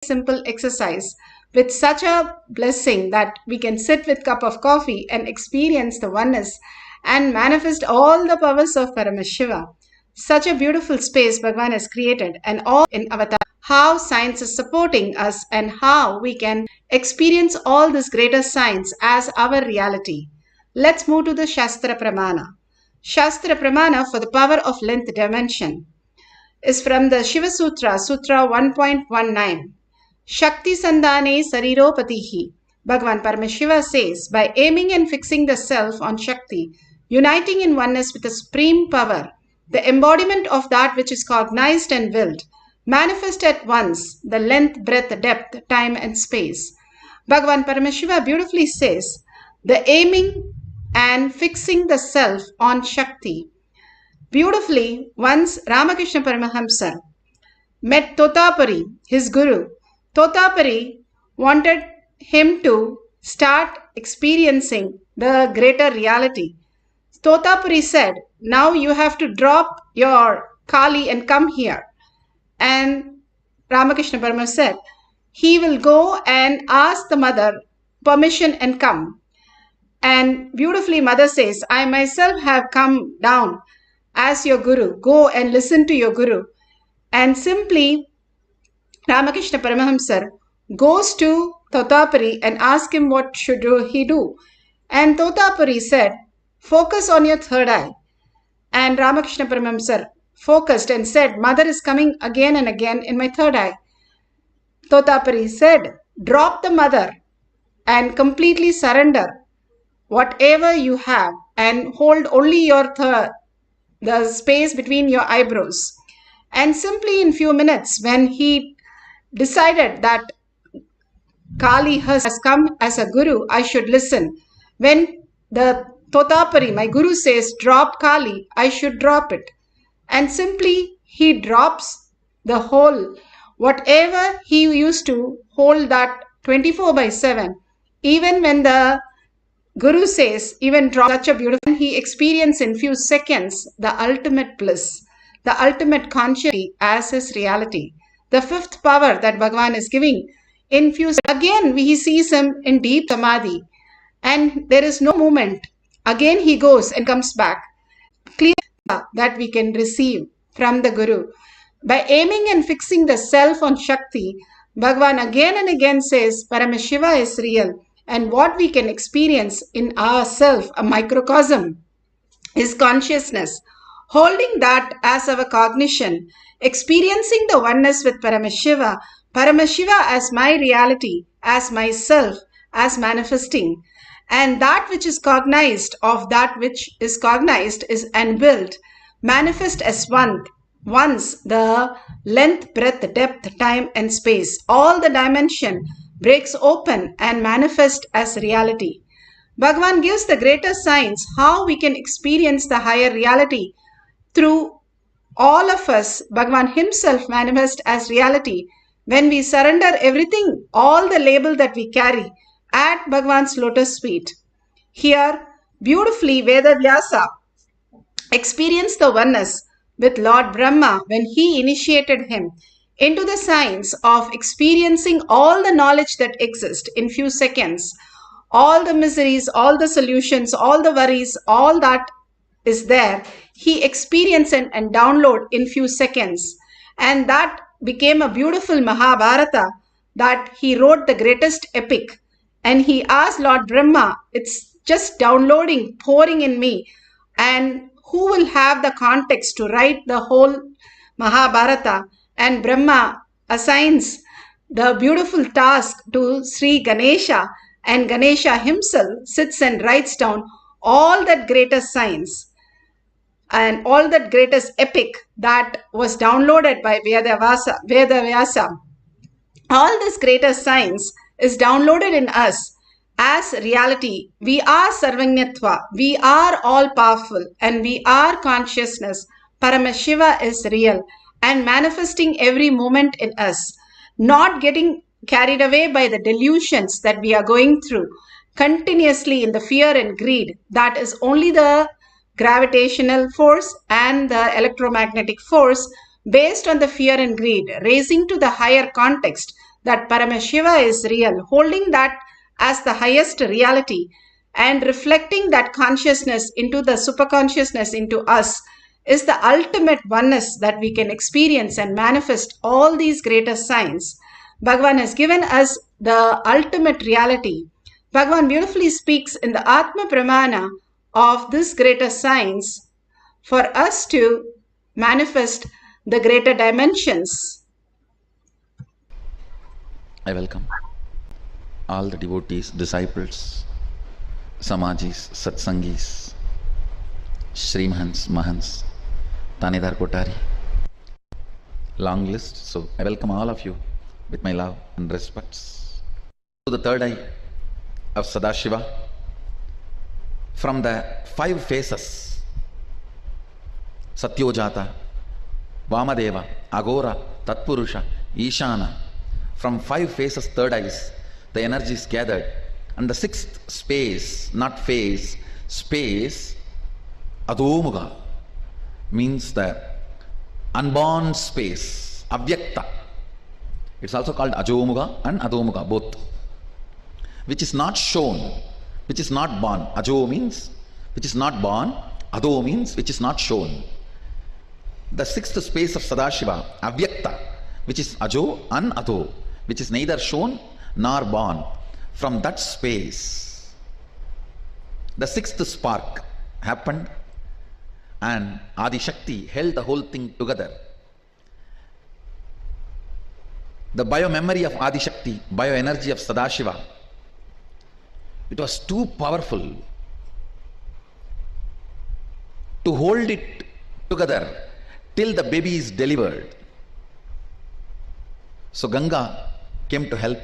simple exercise with such a blessing that we can sit with a cup of coffee and experience the oneness and manifest all the powers of Paramashiva. Such a beautiful space Bhagavan has created, and all in Avatar, how science is supporting us and how we can experience all this greater science as our reality. Let's move to the Shastra Pramana. Shastra Pramana for the power of length dimension is from the Shiva Sutra, Sutra 1.19. Shakti Sandhane Sariropatihi. Bhagavan Paramashiva says, by aiming and fixing the self on Shakti, uniting in oneness with the supreme power, the embodiment of that which is cognized and willed, manifest at once the length, breadth, depth, time and space. Bhagavan Paramashiva beautifully says, the aiming and fixing the self on Shakti. Beautifully, once Ramakrishna Paramahamsa met Totapari, his guru. Totapari wanted him to start experiencing the greater reality. Totapari said, now you have to drop your Kali and come here. And Ramakrishna Paramahamsa said, he will go and ask the mother permission and come. And beautifully mother says, I myself have come down as your guru. Go and listen to your guru. And simply Ramakrishna Paramahamsa goes to Totapari and asks him what should he do. And Totapari said, focus on your third eye. And Ramakrishna Paramahamsa focused and said, mother is coming again and again in my third eye. Totapari said, drop the mother and completely surrender whatever you have and hold only your the space between your eyebrows. And simply in few minutes, when he decided that Kali has come as a guru, I should listen. When the Totapari, my guru, says drop Kali, I should drop it. And simply he drops the whole, whatever he used to hold that 24/7. Even when the guru says, even drop such a beautiful, he experiences in few seconds the ultimate bliss, the ultimate consciousness as his reality. The fifth power that Bhagavan is giving in few seconds. Again, he sees him in deep Samadhi and there is no movement. Again, he goes and comes back. Clear that we can receive from the Guru. By aiming and fixing the self on Shakti, Bhagavan again and again says Paramashiva is real. And what we can experience in ourself, a microcosm, is consciousness. Holding that as our cognition, experiencing the oneness with Paramashiva, Paramashiva as my reality, as myself, as manifesting. And that which is cognized of that which is cognized is and willed, manifest as one. Once the length, breadth, depth, time and space, all the dimension breaks open and manifest as reality. Bhagavan gives the greater science how we can experience the higher reality through all of us. Bhagavan himself manifests as reality when we surrender everything, all the label that we carry at Bhagavan's lotus feet. Here, beautifully Vedavyasa experienced the oneness with Lord Brahma when he initiated him into the science of experiencing all the knowledge that exists in few seconds, all the miseries, all the solutions, all the worries, all that is there, he experienced and download in few seconds. And that became a beautiful Mahabharata that he wrote the greatest epic. And he asked Lord Brahma, it's just downloading, pouring in me. And who will have the context to write the whole Mahabharata? And Brahma assigns the beautiful task to Sri Ganesha, and Ganesha himself sits and writes down all that greatest science and all that greatest epic that was downloaded by Vedavyasa. All this greatest science is downloaded in us as reality. We are Sarvanyatva, we are all powerful, and we are consciousness. Paramashiva is real and manifesting every moment in us, not getting carried away by the delusions that we are going through continuously in the fear and greed. That is only the gravitational force and the electromagnetic force based on the fear and greed, raising to the higher context, that Paramashiva is real, holding that as the highest reality and reflecting that consciousness into the superconsciousness into us is the ultimate oneness that we can experience and manifest all these greater signs. Bhagavan has given us the ultimate reality. Bhagavan beautifully speaks in the Atma Pramana of this greater signs for us to manifest the greater dimensions. I welcome all the devotees, disciples, Samajis, Satsangis, Srimahans, Mahans, Tanidar Kotari. Long list, so I welcome all of you with my love and respects. To the third eye of Sadashiva, from the 5 phases, Satyojata, Vamadeva, Agora, Tatpurusha, Ishana, from 5 phases, third eyes, the energy is gathered. And the 6th space, not phase, space, Adomuga, means the unborn space, Avyakta. It's also called Ajomuga and Adomuga, both. Which is not shown, which is not born. Ajo means which is not born, Ado means which is not shown. The 6th space of Sadashiva, Avyakta, which is Ajo and Ado, which is neither shown nor born. From that space, the 6th spark happened and Adi Shakti held the whole thing together. The bio-memory of Adi Shakti, bio-energy of Sadashiva, it was too powerful to hold it together till the baby is delivered. So Ganga came to help.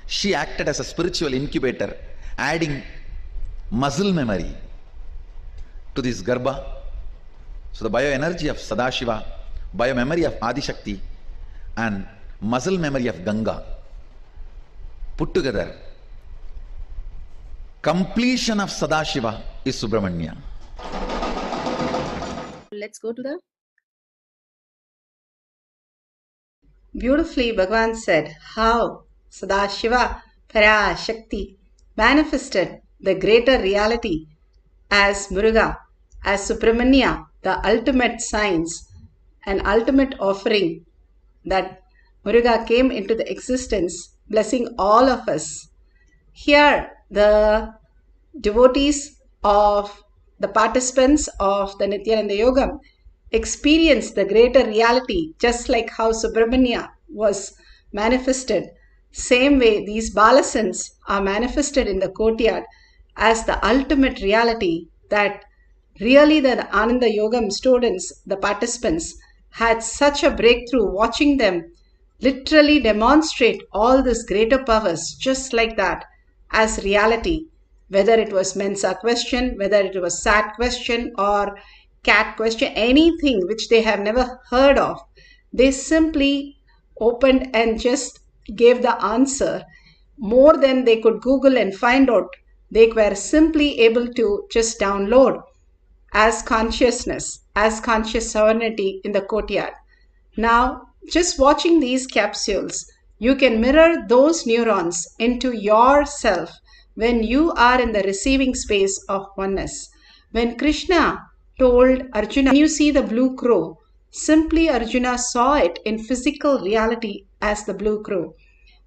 She acted as a spiritual incubator, adding muscle memory to this Garbha. So the bioenergy of Sadashiva, biomemory of Adi Shakti, and muscle memory of Ganga put together. Completion of Sadashiva is Subramanya. Let's go to the... Beautifully, Bhagavan said how Sadashiva Parashakti manifested the greater reality as Muruga, as Subramanya, the ultimate science, an ultimate offering that Muruga came into the existence, blessing all of us. Here, the devotees of the participants of the Nithyananda Yogam experience the greater reality, just like how Subramanya was manifested. Same way, these Balasans are manifested in the courtyard as the ultimate reality that really the Ananda Yogam students, the participants, had such a breakthrough watching them literally demonstrate all these greater powers just like that as reality. Whether it was Mensa question, whether it was Sat question or Cat question, anything which they have never heard of, they simply opened and just gave the answer more than they could Google and find out. They were simply able to just download as consciousness, as conscious sovereignty in the courtyard. Now, just watching these capsules, you can mirror those neurons into yourself when you are in the receiving space of oneness. When Krishna told Arjuna, "When you see the blue crow," simply Arjuna saw it in physical reality as the blue crow.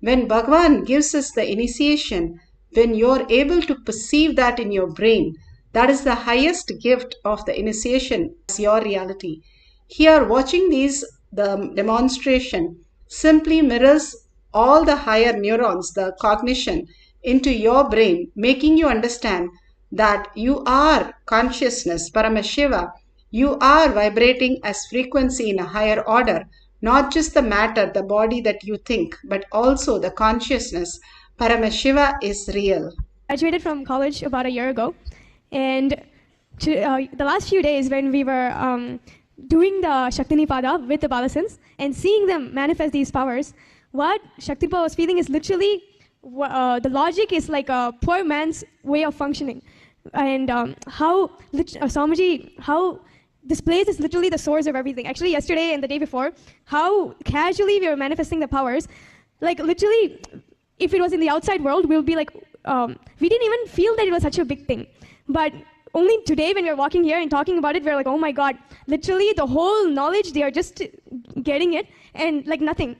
When Bhagavan gives us the initiation, when you're able to perceive that in your brain, that is the highest gift of the initiation as your reality. Here, watching the demonstration simply mirrors all the higher neurons, the cognition, into your brain, making you understand that you are consciousness, Paramashiva. You are vibrating as frequency in a higher order, not just the matter, the body that you think, but also the consciousness. Paramashiva is real. I graduated from college about a year ago, and the last few days when we were doing the Shaktinipada with the Balasans and seeing them manifest these powers, what Shaktipa was feeling is literally the logic is like a poor man's way of functioning. And how Swamiji, how this place is literally the source of everything. Actually, yesterday and the day before, how casually we were manifesting the powers. Like literally, if it was in the outside world, we'll be like, we didn't even feel that it was such a big thing. But only today when we're walking here and talking about it, we're like, oh my God, literally the whole knowledge, they are just getting it and like nothing.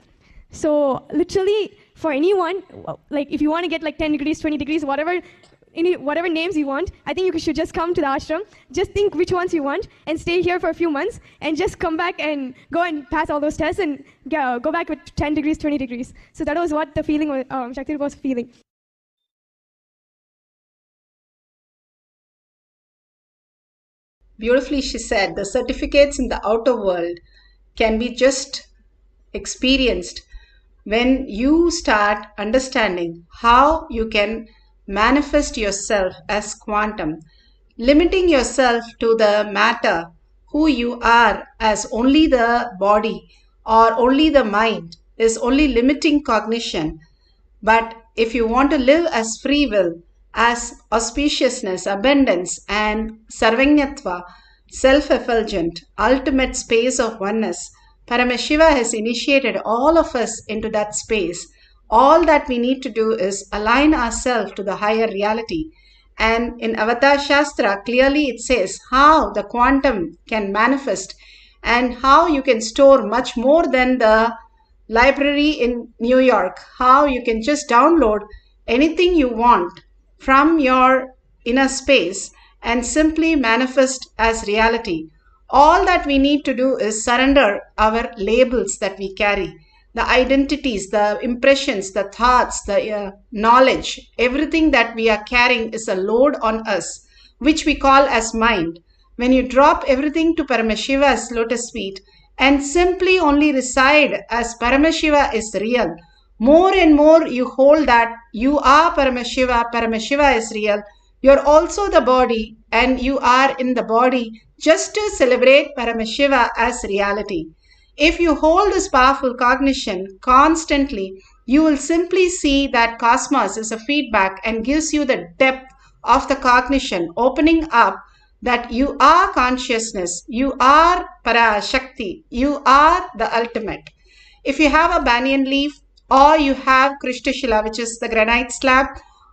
So literally for anyone, like if you want to get like 10 degrees, 20 degrees, whatever names you want, I think you should just come to the ashram, just think which ones you want and stay here for a few months and just come back and go and pass all those tests and go back with 10 degrees, 20 degrees. So that was what the feeling was, Shakti was feeling. Beautifully, she said, the certificates in the outer world can be just experienced when you start understanding how you can manifest yourself as quantum, limiting yourself to the matter, who you are as only the body or only the mind is only limiting cognition. But if you want to live as free will, as auspiciousness, abundance, and sarvanyatva, self-effulgent, ultimate space of oneness, Paramashiva has initiated all of us into that space. All that we need to do is align ourselves to the higher reality. And in Avatar Shastra, clearly it says how the quantum can manifest and how you can store much more than the library in New York, how you can just download anything you want from your inner space and simply manifest as reality. All that we need to do is surrender our labels that we carry, the identities, the impressions, the thoughts, the knowledge, everything that we are carrying is a load on us, which we call as mind. When you drop everything to Paramashiva's lotus feet and simply only reside as Paramashiva is real, more and more you hold that you are Paramashiva, Paramashiva is real, you're also the body and you are in the body just to celebrate Paramashiva as reality. If you hold this powerful cognition constantly, you will simply see that cosmos is a feedback and gives you the depth of the cognition, opening up that you are consciousness, you are Parashakti, you are the ultimate. If you have a banyan leaf, or you have Krishtashila, which is the granite slab,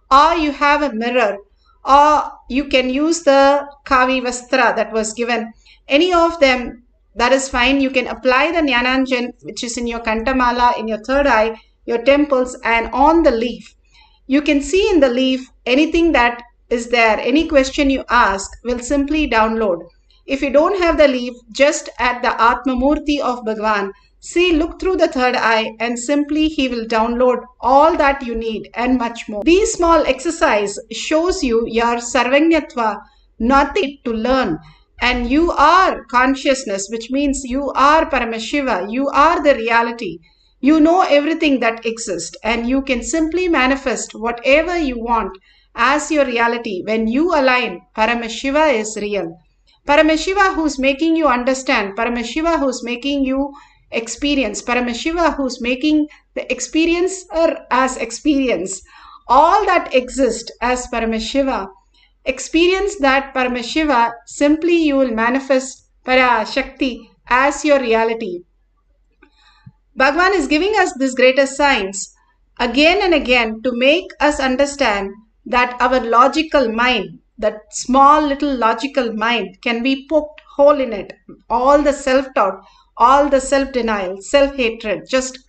or you have a mirror, or you can use the Kavi Vastra that was given, any of them, that is fine. You can apply the Jnananjan, which is in your Kantamala, in your third eye, your temples, and on the leaf. You can see in the leaf anything that is there. Any question you ask will simply download. If you don't have the leaf, just at the Atmamurti of Bhagwan, see, look through the third eye and simply he will download all that you need and much more. These small exercise shows you your sarvanyatva, nothing to learn. And you are consciousness, which means you are Paramashiva, you are the reality. You know everything that exists and you can simply manifest whatever you want as your reality when you align. Paramashiva is real. Paramashiva who's making you understand, Paramashiva who's making you experience, Paramashiva who's making the experiencer as experience. All that exists as Paramashiva. Experience that Paramashiva, simply you will manifest Parashakti as your reality. Bhagwan is giving us this greatest science again and again to make us understand that our logical mind, that small little logical mind, can be poked hole in it. All the self-doubt, all the self-denial, self-hatred just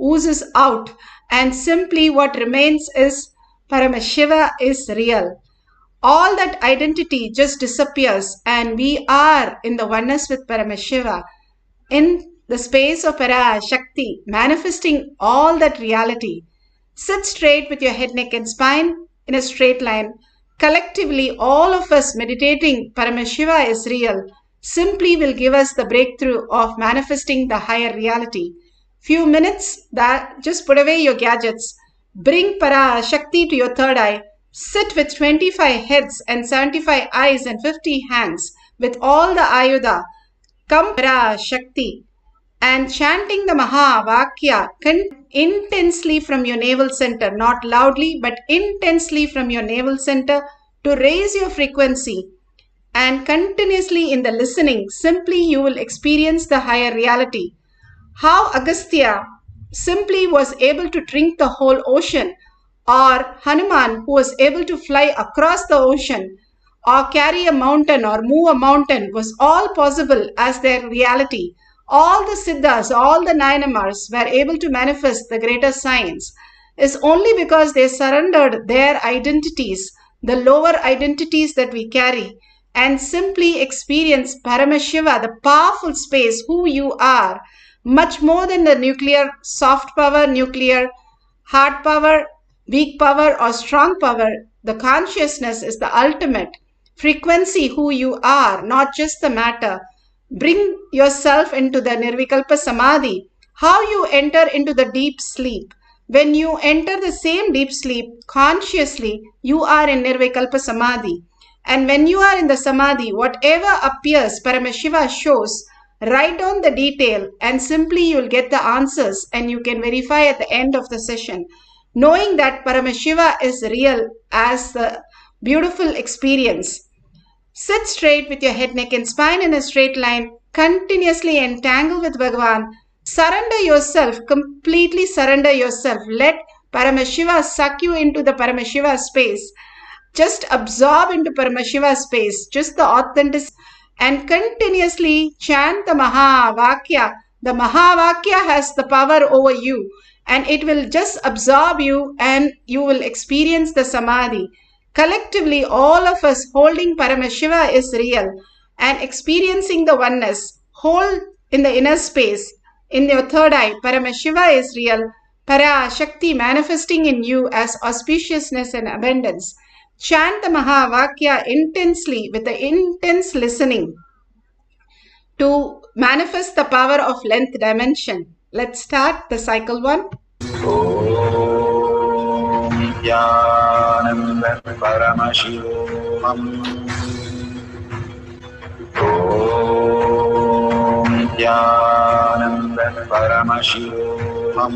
oozes out, and simply what remains is Paramashiva is real. All that identity just disappears and we are in the oneness with Paramashiva, in the space of Parashakti, manifesting all that reality. Sit straight with your head, neck and spine in a straight line. Collectively, all of us meditating Paramashiva is real simply will give us the breakthrough of manifesting the higher reality. Few minutes, that just put away your gadgets, bring Parashakti to your third eye, sit with 25 heads and 75 eyes and 50 hands with all the Ayuda. Come Parashakti and chanting the Mahavakya intensely from your navel center, not loudly but intensely from your navel center to raise your frequency. And continuously in the listening, simply you will experience the higher reality. How Agastya simply was able to drink the whole ocean, or Hanuman who was able to fly across the ocean, or carry a mountain or move a mountain, was all possible as their reality. All the Siddhas, all the Nayanamars were able to manifest the greater science is only because they surrendered their identities, the lower identities that we carry, and simply experience Paramashiva, the powerful space, who you are, much more than the nuclear soft power, nuclear hard power, weak power, or strong power. The consciousness is the ultimate frequency, who you are, not just the matter. Bring yourself into the Nirvikalpa Samadhi. How you enter into the deep sleep. When you enter the same deep sleep consciously, you are in Nirvikalpa Samadhi. And when you are in the Samadhi, whatever appears, Paramashiva shows. Write down the detail and simply you'll get the answers and you can verify at the end of the session. Knowing that Paramashiva is real as the beautiful experience. Sit straight with your head, neck and spine in a straight line. Continuously entangle with Bhagavan. Surrender yourself, completely surrender yourself. Let Paramashiva suck you into the Paramashiva space. Just absorb into Paramashiva space, just the authenticity, and continuously chant the Mahavakya. The Mahavakya has the power over you and it will just absorb you and you will experience the Samadhi. Collectively, all of us holding Paramashiva is real and experiencing the oneness. Hold in the inner space, in your third eye, Paramashiva is real. Para Shakti manifesting in you as auspiciousness and abundance. Chant the Mahavakya intensely with the intense listening to manifest the power of length dimension. Let's start the cycle 1. Nithyananda Paramashivoham. Nithyananda Paramashivoham.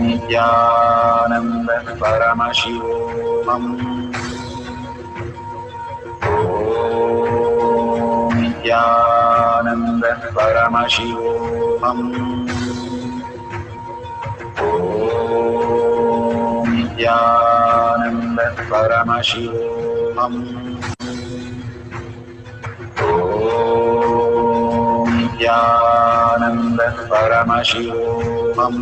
Nithyananda Paramashivoham. Nithyananda Paramashivoham. Nithyananda Paramashivoham. Nithyananda Paramashivoham.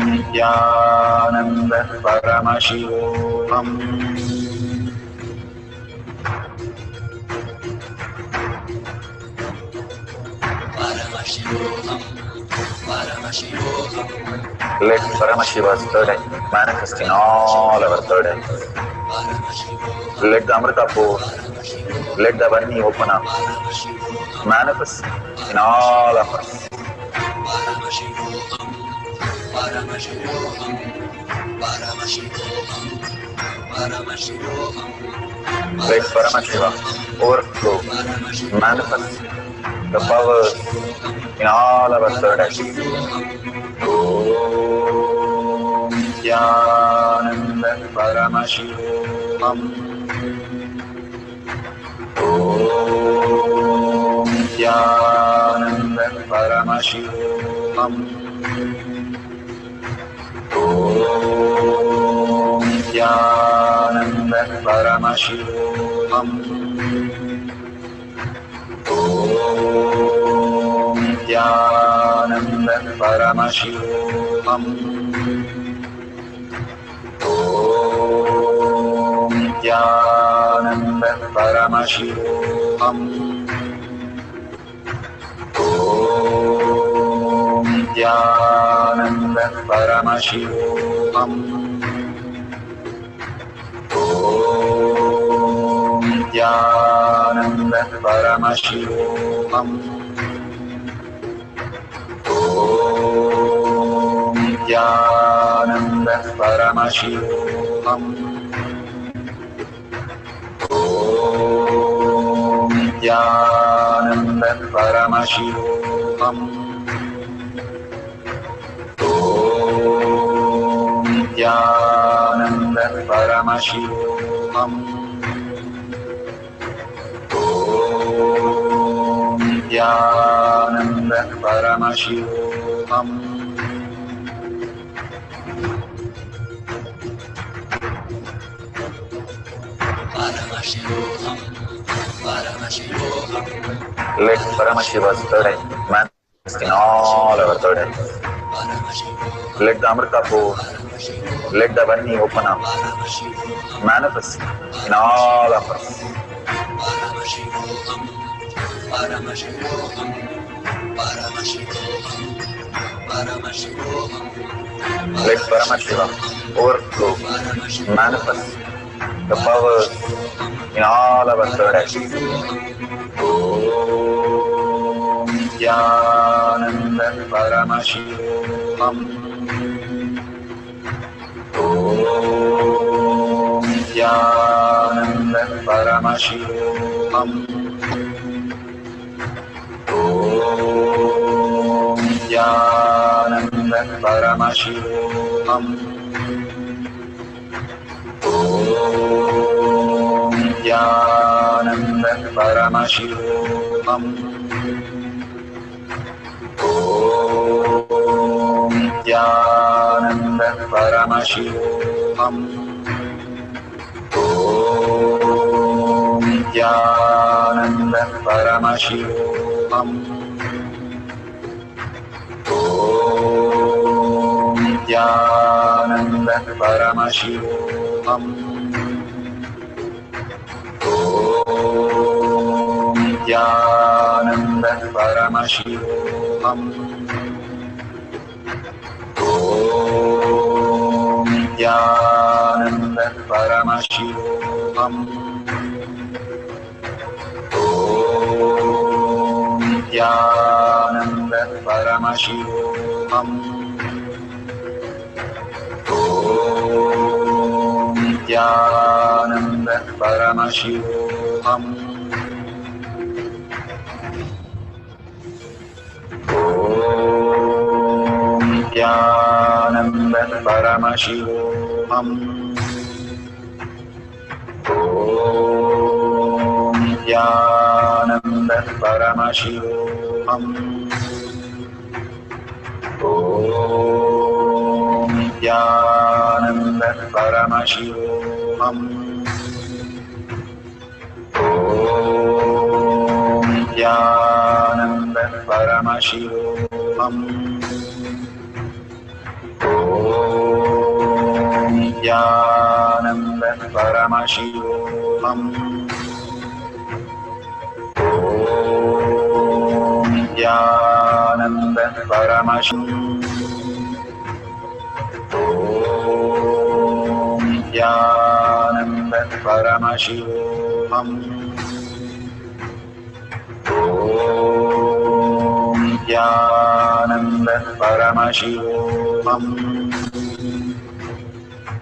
Nithyananda Paramashivoham. Let Paramashiva's third eye manifest in all our third eyes. Let the Amrita pour, let the Varni open up, manifest in all of us. Let Paramashiva overflow, manifest the powers in all our third eyes. Om Nithyananda Paramashivoham. Om Nithyananda Paramashivoham. Om Nithyananda Paramashivoham. Om Nithyananda Paramashivoham. Om Nithyananda Paramashivoham. Om Nithyananda Paramashivoham. Om Nithyananda Paramashivoham. Om Nithyananda Paramashivoham. Om Nithyananda Paramashivoham. Om Nithyananda Paramashivoham. Om Nithyananda Paramashivoham. Paramashivoham, Paramashivoham. Let Paramashiva's third eye manifest in all our third eyes. Let the Amrita pour, let the Varni open up, manifest in all of us. Paramashivoham, Paramashivoham, Paramashivoham, Paramashivoham. Let Paramashiva overflow, manifest the powers in all our third eyes. Om Nithyananda Paramashivam. Om Nithyananda Paramashivam. Om Nithyananda Paramashivam. Om Nithyananda Paramashivoham. Om Nithyananda Paramashivoham. Om Nithyananda Paramashivoham. Om Nithyananda Paramashivoham. Om Nithyananda Paramashivoham. Om Nithyananda Paramashivoham. Om Nithyananda Paramashivoham. Om Nithyananda Paramashivoham. Om Nithyananda Paramashivoham. Om Nithyananda Paramashivoham. Om Nithyananda Paramashivoham. Om Nithyananda Paramashivoham. Om Nithyananda Paramashivoham. Om Nithyananda Paramashivoham. Om Nithyananda Paramashivoham. Om Nithyananda Paramashivoham.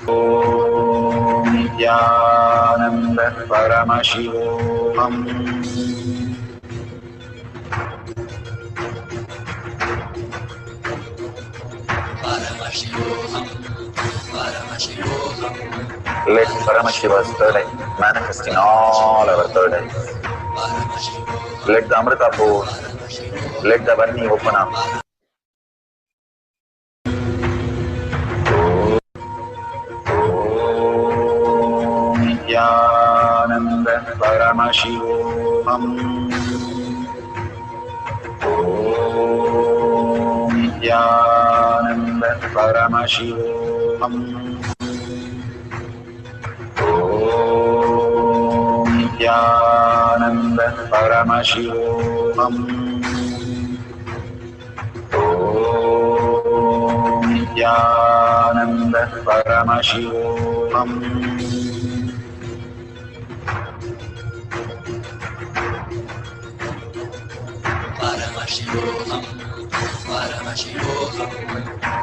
Om Nithyananda Paramashivoham. Paramashivoham, Paramashivoham. Let Paramashiva's third eye manifest in all our third eyes. Let the Amrita pour, let the Varni open up. Om Nithyananda Paramashivoham. Om Nithyananda Paramashivoham. Om Nithyananda Paramashivoham. Om Nithyananda Paramashivoham. Paramashivoham, Paramashivoham.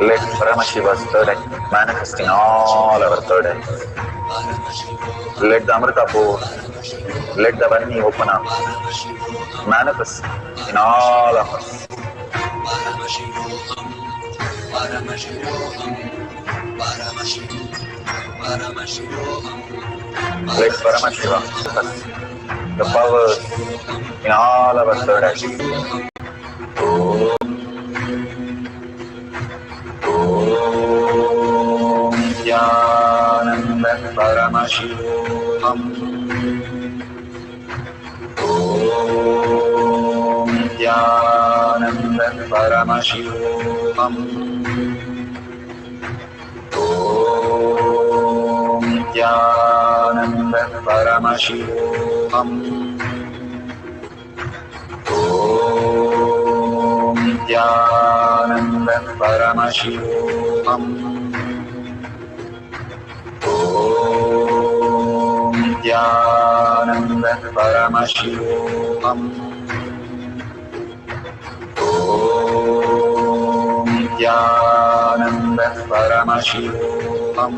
Let Paramashiva's third eye manifest in all our third eyes. Let the Amrita pour, let the Varni open up, manifest in all of us. Paramashivoham, Paramashivoham, Paramashivoham. Let Paramashiva the powers in all our third eyes. Om Nithyananda Paramashivam. Om Nithyananda Paramashivoham. Om Nithyananda Paramashivoham. Om Nithyananda Paramashivoham. Om Nithyananda Paramashivoham. Om Nithyananda Paramashivoham.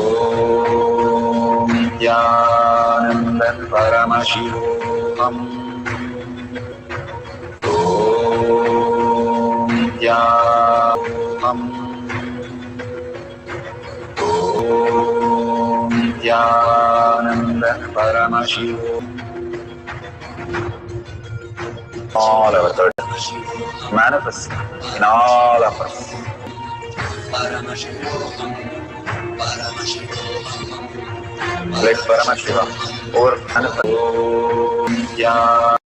Om Nithyananda Paramashivoham. Om Nithyanam. Om Nithyananda Paramashivoham. All our third manifest in all of us. Paramashivoham, Paramashivoham, Let Paramashiva over manifest. Om Nithyananda.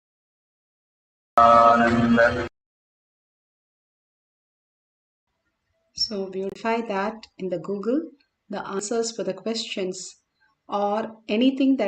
So we'll try that in the Google, the answers for the questions or anything that